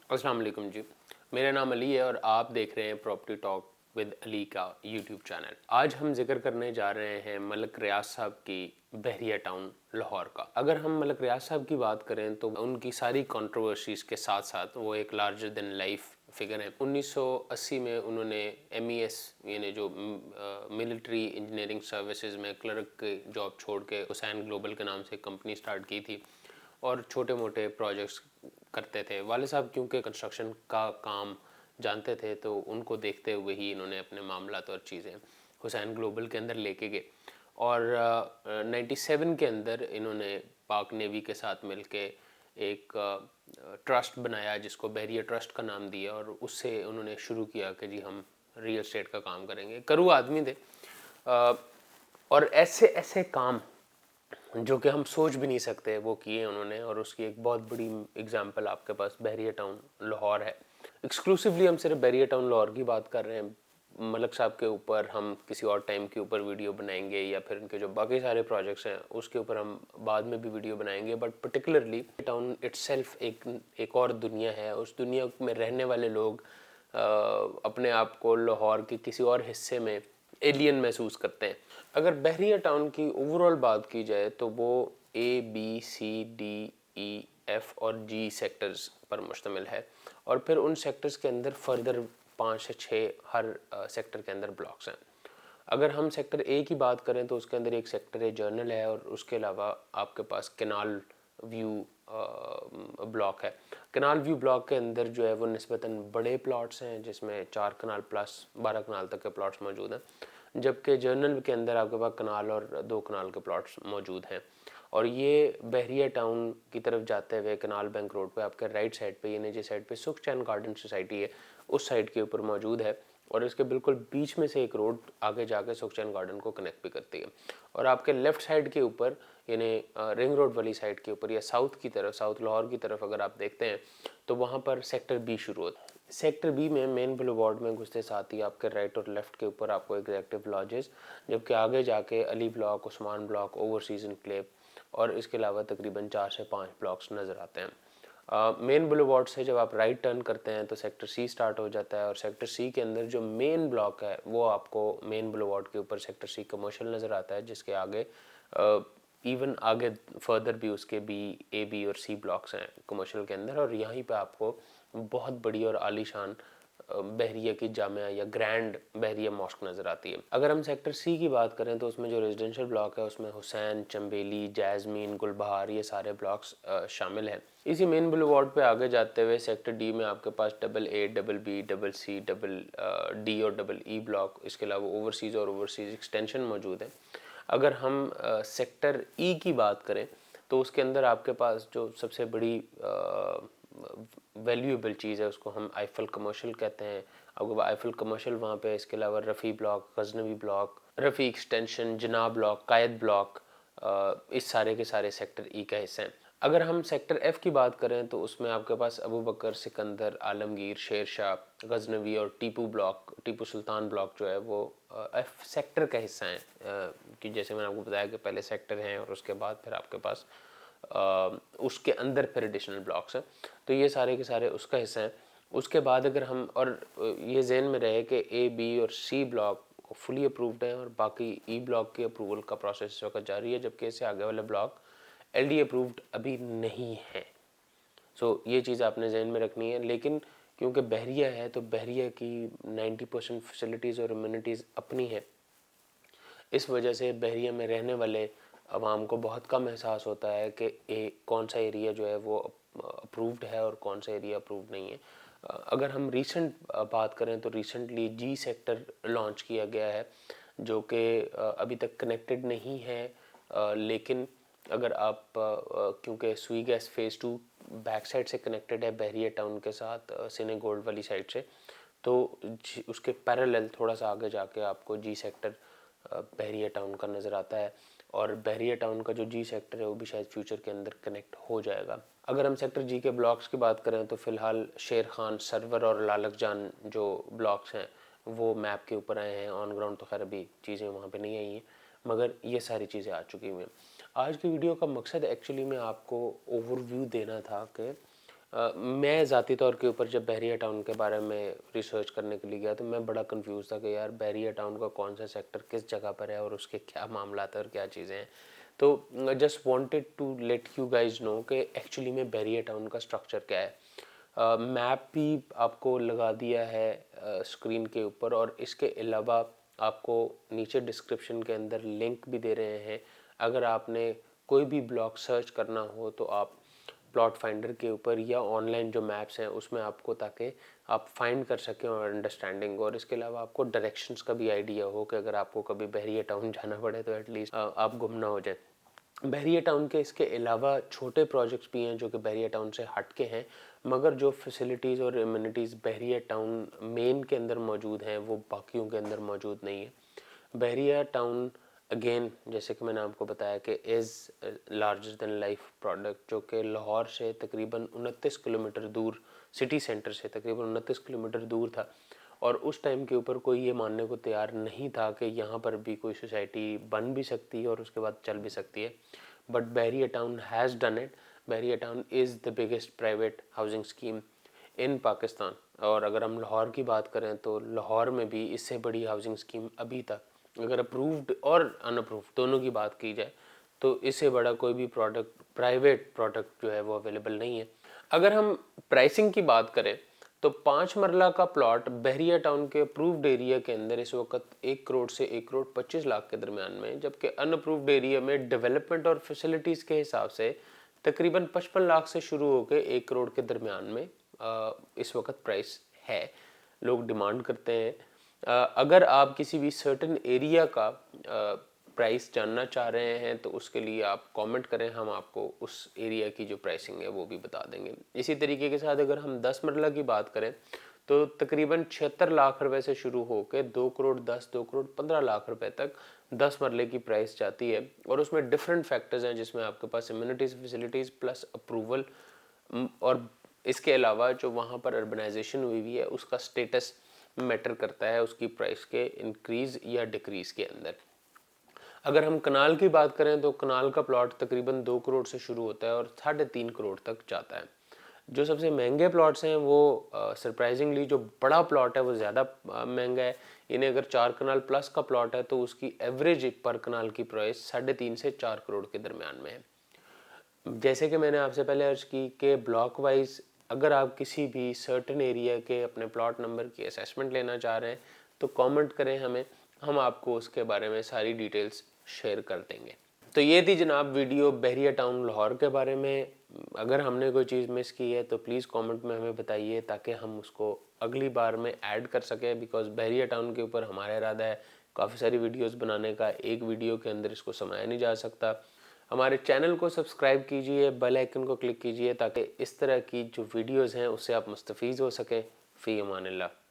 अस्सलाम वालेकुम जी। मेरा नाम अली है और आप देख रहे हैं प्रॉपर्टी टॉक विद अली का यूट्यूब चैनल। आज हम जिक्र करने जा रहे हैं मलक रियाज साहब की बहरिया टाउन लाहौर का। अगर हम मलक रियाज साहब की बात करें तो उनकी सारी कंट्रोवर्सीज के साथ साथ वो एक लार्जर देन लाइफ फिगर है। 1980 में उन्होंने MES यानी जो मिलिट्री इंजीनियरिंग सर्विसेज में क्लर्क की जॉब छोड़ के हुसैन ग्लोबल के नाम से कंपनी स्टार्ट की थी और छोटे मोटे प्रोजेक्ट्स करते थे। वाले साहब क्योंकि कंस्ट्रक्शन का काम जानते थे तो उनको देखते हुए ही इन्होंने अपने मामलात और चीज़ें हुसैन ग्लोबल के अंदर लेके गए और 97 के अंदर इन्होंने पाक नेवी के साथ मिलके एक ट्रस्ट बनाया जिसको बहरिया ट्रस्ट का नाम दिया और उससे उन्होंने शुरू किया कि जी हम रियल एस्टेट का काम करेंगे। करू आदमी थे और ऐसे ऐसे काम जो कि हम सोच भी नहीं सकते वो किए उन्होंने। और उसकी एक बहुत बड़ी एग्जांपल आपके पास बहरिया टाउन लाहौर है। एक्सक्लूसिवली हम सिर्फ बहरिया टाउन लाहौर की बात कर रहे हैं। मलक साहब के ऊपर हम किसी और टाइम के ऊपर वीडियो बनाएंगे या फिर उनके जो बाकी सारे प्रोजेक्ट्स हैं उसके ऊपर हम बाद में भी वीडियो बनाएंगे। बट पर्टिकुलरली टाउन इट्सेल्फ एक और दुनिया है। उस दुनिया में रहने वाले लोग अपने आप को लाहौर के किसी और हिस्से में एलियन महसूस करते हैं। अगर बहरिया टाउन की ओवरऑल बात की जाए तो वो A B C D E F और G सेक्टर्स पर मुश्तमिल है और फिर उन सेक्टर्स के अंदर फर्दर 5 से 6 हर सेक्टर के अंदर ब्लॉक्स हैं। अगर हम सेक्टर A की बात करें तो उसके अंदर एक सेक्टर ए जर्नल है और उसके अलावा आपके पास कैनाल व्यू ब्लॉक है। कैनाल व्यू ब्लॉक के अंदर जो है वो निस्बतन बड़े प्लॉट्स हैं जिसमें 4 कनाल प्लस 12 कनाल तक के प्लॉट्स मौजूद हैं, जबकि जर्नल के अंदर आपके पास कनाल और 2 कनाल के प्लॉट्स मौजूद हैं। और ये बहरिया टाउन की तरफ जाते हुए कनाल बैंक रोड पे आपके राइट साइड पे यानी जिस साइड पे सुखचैन गार्डन सोसाइटी है उस साइड के ऊपर मौजूद है और इसके बिल्कुल बीच में से एक रोड आगे जाके सुखचैन गार्डन को कनेक्ट भी करती है। और आपके लेफ्ट साइड के ऊपर यानी रिंग रोड वाली साइड के ऊपर या साउथ की तरफ, साउथ लाहौर की तरफ अगर आप देखते हैं तो वहाँ पर सेक्टर B शुरू होता है। सेक्टर B में मेन बुलेवार्ड में घुसते साथ ही आपके राइट और लेफ्ट के ऊपर आपको एग्जेक्टिव लॉजेस, जबकि आगे जाके Ali block, Usman block, overseas enclave और इसके अलावा तकरीबन 4 से 5 ब्लॉक्स नज़र आते हैं। मेन बुलेवार्ड से जब आप राइट टर्न करते हैं तो सेक्टर C स्टार्ट हो जाता है और सेक्टर C के अंदर जो मेन ब्लॉक है वो आपको मेन बुलेवार्ड के ऊपर सेक्टर C कमर्शियल नज़र आता है, जिसके आगे इवन आगे फर्दर भी उसके B, A, B और C ब्लॉक्स हैं कमर्शियल के अंदर। और यहीं पे आपको बहुत बड़ी और आलीशान बहरिया की जामिया या ग्रैंड बहरिया मॉस्क नज़र आती है। अगर हम सेक्टर C की बात करें तो उसमें जो रेजिडेंशियल ब्लॉक है उसमें हुसैन, चंबेली, जैस्मीन, गुलबहार ये सारे ब्लॉक्स शामिल हैं। इसी मेन बुलेवार्ड पे आगे जाते हुए सेक्टर D में आपके पास AA, BB, CC, D और EE ब्लॉक, इसके अलावा ओवरसीज़ और ओवरसीज़ एक्सटेंशन मौजूद है। अगर हम सेक्टर E की बात करें तो उसके अंदर आपके पास जो सबसे बड़ी वैल्यूएबल चीज़ है उसको हम आईफल कमर्शियल कहते हैं। अब आईफल कमर्शियल वहाँ पे, इसके अलावा Rafi block, Ghaznavi block, Rafi extension, जनाब ब्लॉक, कायद ब्लॉक, इस सारे के सारे सेक्टर E का हिस्सा हैं। अगर हम सेक्टर F की बात करें तो उसमें आपके पास अबू बकर, सिकंदर, आलमगीर, शेर शाह, गजनवी और टीपू ब्लॉक, टीपू सुल्तान ब्लॉक जो है वो F सेक्टर का हिस्सा है। कि जैसे मैंने आपको बताया कि पहले सेक्टर हैं और उसके बाद फिर आपके पास उसके अंदर फिर एडिशनल ब्लॉक्स हैं, तो ये सारे के सारे उसका हिस्सा हैं। उसके बाद अगर हम और ये ज़हन में रहे कि A, B और C ब्लॉक फुली अप्रूव्ड हैं और बाकी E ब्लॉक की अप्रूवल का प्रोसेस इस वक्त जारी है, जबकि इससे आगे वाले ब्लॉक LD अप्रूव्ड अभी नहीं है। सो ये चीज़ आपने जहन में रखनी है। लेकिन क्योंकि बहरिया है तो बहरिया की 90% फैसिलिटीज़ और इम्यूनिटीज़ अपनी है, इस वजह से बहरिया में रहने वाले आवाम को बहुत कम एहसास होता है कि कौन सा एरिया जो है वो अप्रूव्ड है और कौन सा एरिया अप्रूव्ड नहीं है। अगर हम रीसेंट बात करें तो रिसेंटली G सेक्टर लॉन्च किया गया है जो कि अभी तक कनेक्टेड नहीं है, लेकिन अगर आप क्योंकि सुई गैस फ़ेज़ 2 बैक साइड से कनेक्टेड है बहरिया टाउन के साथ सिने गोल्ड वाली साइड से, तो उसके पैरेलल थोड़ा सा आगे जाके आपको G सेक्टर बहरिया टाउन का नज़र आता है और बहरिया टाउन का जो G सेक्टर है वो भी शायद फ्यूचर के अंदर कनेक्ट हो जाएगा। अगर हम सेक्टर G के ब्लॉक्स की बात करें तो फ़िलहाल शेर खान, सरवर और लालक जान जो ब्लॉक्स हैं वो मैप के ऊपर आए हैं। ऑन ग्राउंड तो खैर अभी चीज़ें वहाँ पे नहीं आई हैं, मगर ये सारी चीज़ें आ चुकी हुई हैं। आज की वीडियो का मकसद एक्चुअली में आपको ओवरव्यू देना था कि میں ذاتی طور کے اوپر جب بحریہ ٹاؤن کے بارے میں ریسرچ کرنے کے لیے گیا تو میں بڑا کنفیوز تھا کہ یار بحریہ ٹاؤن کا کون سا سیکٹر کس جگہ پر ہے اور اس کے کیا معاملات ہیں اور کیا چیزیں ہیں. تو just wanted to let you guys know کہ ایکچولی میں بحریہ ٹاؤن کا اسٹرکچر کیا ہے. میپ بھی آپ کو لگا دیا ہے اسکرین کے اوپر, اور اس کے علاوہ آپ کو نیچے ڈسکرپشن کے اندر لنک بھی دے رہے ہیں. اگر آپ نے کوئی بھی بلاک سرچ کرنا ہو تو آپ پلاٹ فائنڈر کے اوپر یا آن لائن جو میپس ہیں اس میں آپ کو, تاکہ آپ فائنڈ کر سکیں اور انڈرسٹینڈنگ, اور اس کے علاوہ آپ کو ڈائریکشنس کا بھی آئیڈیا ہو کہ اگر آپ کو کبھی بحریہ ٹاؤن جانا پڑے تو ایٹ لیسٹ آپ گم نہ ہو جائیں. بحریہ ٹاؤن کے اس کے علاوہ چھوٹے پروجیکٹس بھی ہیں جو کہ بحریہ ٹاؤن سے ہٹ کے ہیں, مگر جو فیسلٹیز اور امینٹیز بحریہ ٹاؤن مین کے اندر موجود ہیں وہ باقیوں کے اندر موجود نہیں ہیں. بحریہ ٹاؤن اگین جیسے کہ میں نے آپ کو بتایا کہ is larger then life product, جو کہ لاہور سے تقریباً 29 کلومیٹر دور, سٹی سینٹر سے تقریباً 29 کلومیٹر دور تھا, اور اس ٹائم کے اوپر کوئی یہ ماننے کو تیار نہیں تھا کہ یہاں پر بھی کوئی سوسائٹی بن بھی سکتی ہے اور اس کے بعد چل بھی سکتی ہے. But Bahria town has done it. Bahria town is the biggest private housing scheme in Pakistan. اور اگر ہم لاہور کی بات کریں تو لاہور میں بھی اس سے بڑی ہاؤسنگ اسکیم ابھی تک, اگر اپرووڈ اور ان اپرووڈ دونوں کی بات کی جائے, تو اس سے بڑا کوئی بھی پروڈکٹ, پرائیویٹ پروڈکٹ جو ہے وہ اویلیبل نہیں ہے. اگر ہم پرائسنگ کی بات کریں تو 5 مرلہ کا پلاٹ بحریہ ٹاؤن کے اپرووڈ ایریا کے اندر اس وقت 1 کروڑ سے 1 کروڑ 25 لاکھ کے درمیان میں, جبکہ ان اپرووڈ ایریا میں ڈیولپمنٹ اور فیسلٹیز کے حساب سے تقریباً 55 لاکھ سے شروع ہو کے 1 کروڑ کے درمیان میں اس وقت پرائس ہے. لوگ ڈیمانڈ کرتے ہیں. اگر آپ کسی بھی سرٹن ایریا کا پرائس جاننا چاہ رہے ہیں تو اس کے لیے آپ کامنٹ کریں, ہم آپ کو اس ایریا کی جو پرائسنگ ہے وہ بھی بتا دیں گے. اسی طریقے کے ساتھ اگر ہم 10 مرلہ کی بات کریں تو تقریباً 76 لاکھ روپے سے شروع ہو کے 2 کروڑ 10, 2 کروڑ 15 لاکھ روپے تک 10 مرلے کی پرائس جاتی ہے. اور اس میں ڈفرینٹ فیکٹرز ہیں جس میں آپ کے پاس امینٹیز, فیسلٹیز پلس اپروول, اور اس کے علاوہ جو وہاں پر اربنائزیشن ہوئی ہے اس کا سٹیٹس میٹر کرتا ہے اس کی پرائس کے انکریز یا ڈیکریز کے اندر. اگر ہم کنال کی بات کریں تو کنال کا پلاٹ تقریباً 2 کروڑ سے شروع ہوتا ہے اور 3.5 کروڑ تک جاتا ہے. جو سب سے مہنگے پلاٹس ہیں وہ سرپرائزنگلی جو بڑا پلاٹ ہے وہ زیادہ مہنگا ہے. انہیں اگر 4 کنال پلس کا پلاٹ ہے تو اس کی ایوریج پر کنال کی پرائس 3.5 سے 4 کروڑ کے درمیان میں ہے. جیسے کہ میں نے آپ سے پہلے عرض کی کہ بلاک وائز اگر آپ کسی بھی سرٹن ایریا کے اپنے پلاٹ نمبر کی اسیسمنٹ لینا چاہ رہے ہیں تو کامنٹ کریں ہمیں, ہم آپ کو اس کے بارے میں ساری ڈیٹیلز شیئر کر دیں گے. تو یہ تھی جناب ویڈیو بحریہ ٹاؤن لاہور کے بارے میں. اگر ہم نے کوئی چیز مس کی ہے تو پلیز کامنٹ میں ہمیں بتائیے تاکہ ہم اس کو اگلی بار میں ایڈ کر سکیں, بیکاز بحریہ ٹاؤن کے اوپر ہمارا ارادہ ہے کافی ساری ویڈیوز بنانے کا, ایک ویڈیو کے اندر اس کو سمایا نہیں جا سکتا. ہمارے چینل کو سبسکرائب کیجئے, بیل آئیکن کو کلک کیجئے تاکہ اس طرح کی جو ویڈیوز ہیں اس سے آپ مستفیض ہو سکیں. فی امان اللہ.